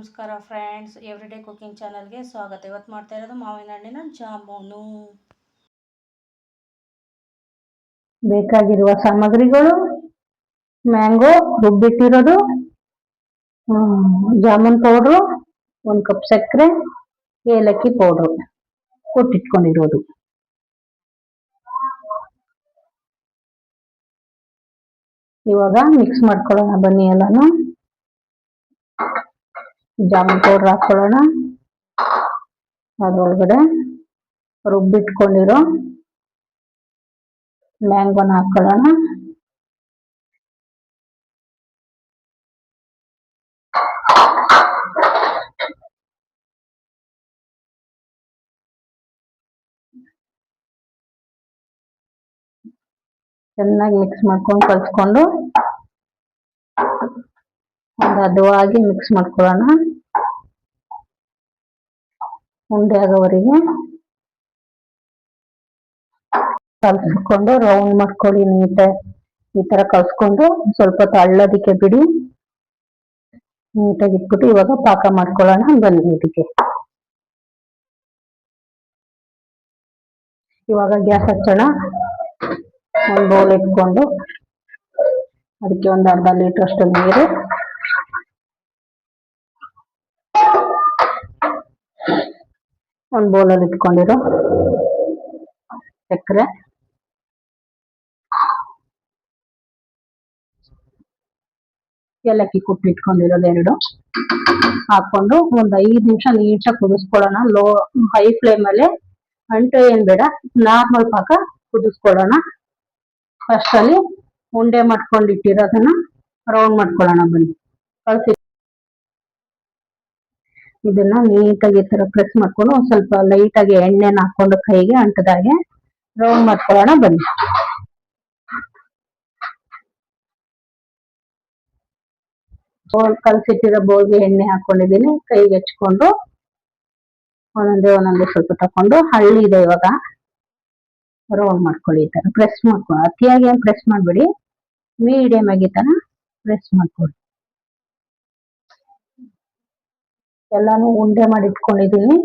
ನಮಸ್ಕಾರ friends, everyday cooking ಚಾನಲ್ಗೆ ಸ್ವಾಗತ. ಇವತ್ತು ಮಾಡ್ತಾ ಇರೋದು ಮಾವಿನ ಹಣ್ಣಿನ ಜಾಮೂನು. ಬೇಕಾಗಿರುವ ಸಾಮಗ್ರಿಗಳು: ಮ್ಯಾಂಗೋ ರುಬ್ಬಿಟ್ಟಿರೋದು, ಜಾಮೂನ್ ಪೌಡ್ರು, 1 ಕಪ್ ಸಕ್ಕರೆ, ಏಲಕ್ಕಿ ಪೌಡ್ರು ಕೊಟ್ಟಿಟ್ಕೊಂಡಿರೋದು. ಇವಾಗ ಮಿಕ್ಸ್ ಮಾಡ್ಕೊಳ್ಳೋಣ ಬನ್ನಿ. ಎಲ್ಲಾನು ಜಾಮೂನ್ ಪೌಡ್ರ್ ಹಾಕೊಳ್ಳೋಣ. ಅದರೊಳಗಡೆ ರುಬ್ಬಿಟ್ಕೊಂಡಿರೋ ಮ್ಯಾಂಗೋನ ಹಾಕೊಳ್ಳೋಣ. ಚೆನ್ನಾಗಿ ಮಿಕ್ಸ್ ಮಾಡ್ಕೊಂಡು ಕಲಿಸ್ಕೊಂಡು ಒಂದು ಹದವಾಗಿ ಮಿಕ್ಸ್ ಮಾಡ್ಕೊಳ್ಳೋಣ. ಉಂಡೆ ಆಗೋವರೆಗೆ ಕಲ್ಸ್ಕೊಂಡು ರೌಂಡ್ ಮಾಡ್ಕೊಳ್ಳಿ. ಈ ತರ ಕಲ್ಸ್ಕೊಂಡು ಸ್ವಲ್ಪ ತಳ್ಳೋದಿಕ್ಕೆ ಬಿಡಿ. ನೀಟಾಗಿ ಇಟ್ಬಿಟ್ಟು ಇವಾಗ ಪಾಕ ಮಾಡ್ಕೊಳ್ಳೋಣ ಬನ್ನಿ. ಇದಕ್ಕೆ ಇವಾಗ ಗ್ಯಾಸ್ ಹಚ್ಚೋಣ. ಒಂದು ಬೌಲ್ ಇಟ್ಕೊಂಡು ಅದಕ್ಕೆ ಒಂದು ಅರ್ಧ ಲೀಟರ್ ಅಷ್ಟು ನೀರು, ಒಂದು ಬೌಲಲ್ಲಿ ಇಟ್ಕೊಂಡಿರೋ ಸಕ್ಕರೆ, ಏಲಕ್ಕಿ ಕುಟ್ಟಿಟ್ಕೊಂಡಿರೋದು 2 ಹಾಕೊಂಡು ಒಂದು 5 ನಿಮಿಷ ನೀಟಾಗಿ ಕುದಿಸ್ಕೊಳ್ಳೋಣ. ಹೈ ಫ್ಲೇಮ್ ಅಲ್ಲಿ. ಅಂಟು ಏನ್ ಬೇಡ, ನಾರ್ಮಲ್ ಪಾಕ ಕುದಿಸ್ಕೊಳ್ಳೋಣ. ಫಸ್ಟ್ ಅಲ್ಲಿ ಉಂಡೆ ಮಾಡ್ಕೊಂಡಿಟ್ಟಿರೋದನ್ನ ರೌಂಡ್ ಮಾಡ್ಕೊಳ್ಳೋಣ ಬನ್ನಿ. ಕಳ್ಸಿ ಇದನ್ನ ನೀಟಾಗಿ ಈ ತರ ಪ್ರೆಸ್ ಮಾಡ್ಕೊಂಡು ಒಂದ್ ಸ್ವಲ್ಪ ಲೈಟ್ ಆಗಿ ಎಣ್ಣೆನ ಹಾಕೊಂಡು ಕೈಗೆ ಅಂಟದಾಗೆ ರೌಂಡ್ ಮಾಡ್ಕೊಳ್ಳೋಣ ಬನ್ನಿ. ಕಲ್ಸಿಟ್ಟಿರೋ ಬೋಲ್ಗೆ ಎಣ್ಣೆ ಹಾಕೊಂಡಿದ್ದೀನಿ. ಕೈಗೆ ಹಚ್ಕೊಂಡು ಒಂದೊಂದೇ ಸ್ವಲ್ಪ ತಕೊಂಡು ಹಳ್ಳಿ ಇದೆ. ಇವಾಗ ರೌಂಡ್ ಮಾಡ್ಕೊಳ್ಳಿ. ಈ ತರ ಪ್ರೆಸ್ ಮಾಡ್ಕೊಳ್ಳಿ. ಅತಿಯಾಗಿ ಏನ್ ಪ್ರೆಸ್ ಮಾಡ್ಬೇಡಿ, ಮೀಡಿಯಂ ಆಗಿ ಈ ತರ ಪ್ರೆಸ್ ಮಾಡ್ಕೊಳ್ಳಿ. ಎಲ್ಲಾನು ಉಂಡೆ ಮಾಡಿ ಇಟ್ಕೊಂಡಿದೀನಿ.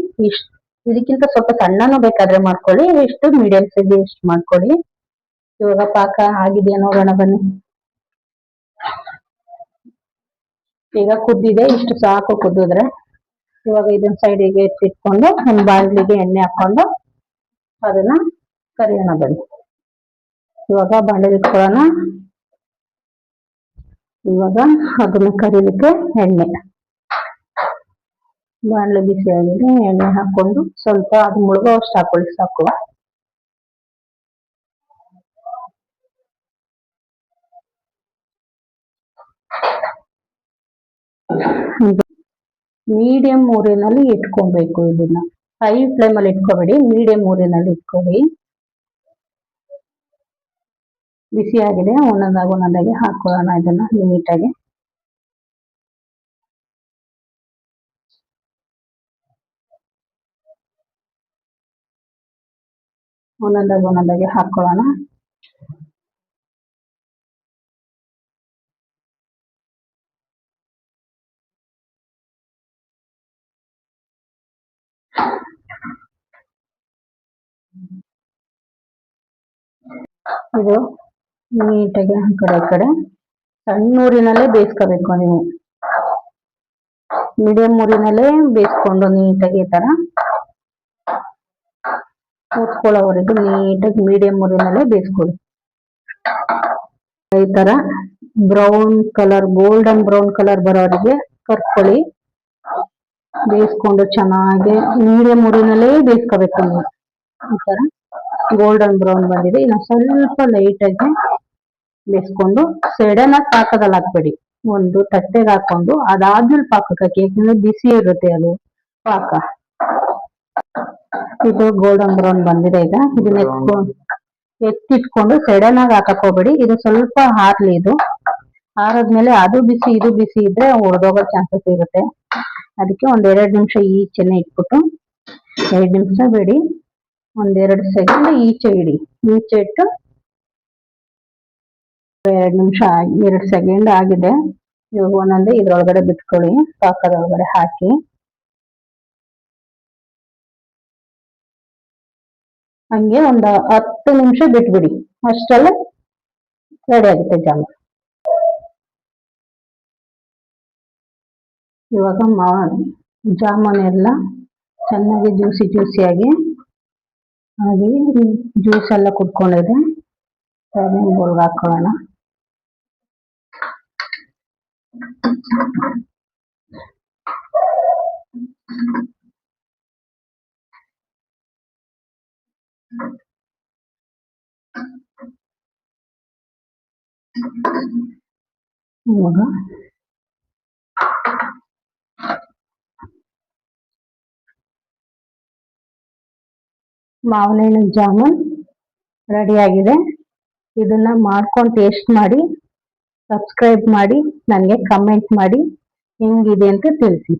ಇದಕ್ಕಿಂತ ಸ್ವಲ್ಪ ಸಣ್ಣನೂ ಬೇಕಾದ್ರೆ ಮಾಡ್ಕೊಳ್ಳಿ. ಇಷ್ಟು ಮೀಡಿಯಂ ಸೈಜ್ ಇಷ್ಟು ಮಾಡ್ಕೊಳ್ಳಿ. ಇವಾಗ ಪಾಕ ಆಗಿದೆಯಾ ನೋಡೋಣ ಬನ್ನಿ. ಈಗ ಕುದ್ದಿದೆ, ಇಷ್ಟು ಸಾಕು ಕುದ್ದಿದ್ರೆ. ಇವಾಗ ಇದನ್ನ ಸೈಡಿಗೆ ಎತ್ತಿಟ್ಕೊಂಡು ಒಂದು ಬಾಣಲಿಗೆ ಎಣ್ಣೆ ಹಾಕೊಂಡು ಅದನ್ನ ಕರಿಯೋಣ ಬನ್ನಿ. ಇವಾಗ ಬಾಣಲಿ ಇಟ್ಕೊಳ್ಳೋಣ. ಇವಾಗ ಅದನ್ನ ಕರಿಲಿಕ್ಕೆ ಎಣ್ಣೆ, ಬಾಣಲೆ ಬಿಸಿ ಆಗಿದೆ. ಎಣ್ಣೆ ಹಾಕೊಂಡು ಸ್ವಲ್ಪ ಅದು ಮುಳುಗೋವಷ್ಟು ಹಾಕೊಳ್ಳಿ ಸಾಕು. ಮೀಡಿಯಂ ಊರಿನಲ್ಲಿ ಇಟ್ಕೊಬೇಕು. ಇದನ್ನ ಹೈ ಫ್ಲೇಮ್ ಅಲ್ಲಿ ಇಟ್ಕೋಬೇಡಿ, ಮೀಡಿಯಂ ಊರಿನಲ್ಲಿ ಇಟ್ಕೊಳ್ಳಿ. ಬಿಸಿ ಆಗಿದೆ. ಒಂದೊಂದಾಗಿ ಹಾಕೊಳ್ಳೋಣ ಇದನ್ನ ನೀಟಾಗಿ. ಒಂದೊಂದಾಗಿ ಹಾಕೊಳ್ಳೋಣ. ಇದು ನೀಟಾಗಿ ಆ ಕಡೆ ಸಣ್ಣ ಊರಿನಲ್ಲೇ ಬೇಯಿಸ್ಕೋಬೇಕು ನೀವು. ಮೀಡಿಯಂ ಊರಿನಲ್ಲೇ ಬೇಯಿಸ್ಕೊಂಡು ನೀಟಾಗಿ ಈ ತರ ಕೂತ್ಕೊಳ್ಳೋವರೆಗೂ ನೀಟಾಗಿ ಮೀಡಿಯಂ ಊರಿನಲ್ಲೇ ಬೇಯಿಸ್ಕೊಳ್ಳಿ. ಈ ತರ brown colour, golden brown colour ಬರೋವರೆಗೆ ಕರ್ಕೊಳ್ಳಿ. ಬೇಯಿಸ್ಕೊಂಡು ಚೆನ್ನಾಗಿ ಮೀಡಿಯಂ ಊರಿನಲ್ಲೇ ಬೇಯಿಸ್ಕೋಬೇಕು ನೀವು. ಈ ತರ ಗೋಲ್ಡನ್ ಬ್ರೌನ್ ಬಂದಿದೆ. ಇನ್ನು ಸ್ವಲ್ಪ ಲೈಟ್ ಆಗಿ ಬೇಯಿಸ್ಕೊಂಡು ಸಡನ್ ಆಗಿ ಪಾಕದಲ್ಲಿ ಹಾಕ್ಬೇಡಿ. ಒಂದು ತಟ್ಟೆಗೆ ಹಾಕೊಂಡು ಅದಾದ್ಮೇಲೆ ಪಾಕಕ್ಕೆ ಹಾಕಿ, ಯಾಕಂದ್ರೆ ಬಿಸಿ ಇರುತ್ತೆ ಅದು ಪಾಕ. ಇದು ಗೋಲ್ಡನ್ ಬ್ರೌನ್ ಬಂದಿದೆ. ಈಗ ಇದನ್ನ ಎತ್ತಿಟ್ಕೊಂಡು ಸಡನ್ ಆಗಿ ಹಾಕಕ್ ಹೋಗ್ಬೇಡಿ. ಇದು ಸ್ವಲ್ಪ ಹಾರ್ಲಿ. ಇದು ಆರಾದ್ಮೇಲೆ ಅದು ಬಿಸಿ ಇದು ಬಿಸಿ ಇದ್ರೆ ಒಡೆದೋಗೋ ಚಾನ್ಸಸ್ ಇರುತ್ತೆ. ಅದಕ್ಕೆ 1-2 ನಿಮಿಷ ಈಚೆನೆ ಇಟ್ಬಿಟ್ಟು, 2 ನಿಮಿಷ ಬೇಡಿ, 1-2 ಸೆಕೆಂಡ್ ಈಚೆ ಇಡಿ. ಈಚೆ ಇಟ್ಟು 2 ನಿಮಿಷ 2 ಸೆಕೆಂಡ್ ಆಗಿದೆ. ಇವಾಗ ಒಂದೊಂದೇ ಇದ್ರೊಳಗಡೆ ಬಿಟ್ಕೊಳ್ಳಿ, ಪಾಕದೊಳಗಡೆ ಹಾಕಿ. ಹಂಗೆ ಒಂದು 10 ನಿಮಿಷ ಬಿಟ್ಬಿಡಿ, ಅಷ್ಟರಲ್ಲೇ ರೆಡಿ ಆಗುತ್ತೆ ಜಾಮೂನ್. ಇವಾಗ ಜಾಮೂನ್ ಎಲ್ಲ ಚೆನ್ನಾಗಿ ಜ್ಯೂಸಿಯಾಗಿ ಹಾಗೆ ಜ್ಯೂಸ್ ಎಲ್ಲ ಕುಟ್ಕೊಂಡಿದೆ. ಸರ್ವಿಂಗ್ ಬೌಲ್ಗೆ ಹಾಕೊಳ್ಳೋಣ. ಇವಾಗ ಮಾವಿನ ಹಣ್ಣಿನ ಜಾಮೂನ್ ರೆಡಿ ಆಗಿದೆ. ಇದನ್ನ ಮಾಡ್ಕೊಂಡು ಟೇಸ್ಟ್ ಮಾಡಿ, ಸಬ್ಸ್ಕ್ರೈಬ್ ಮಾಡಿ, ನನಗೆ ಕಮೆಂಟ್ ಮಾಡಿ ಹೆಂಗಿದೆ ಅಂತ ತಿಳಿಸಿ.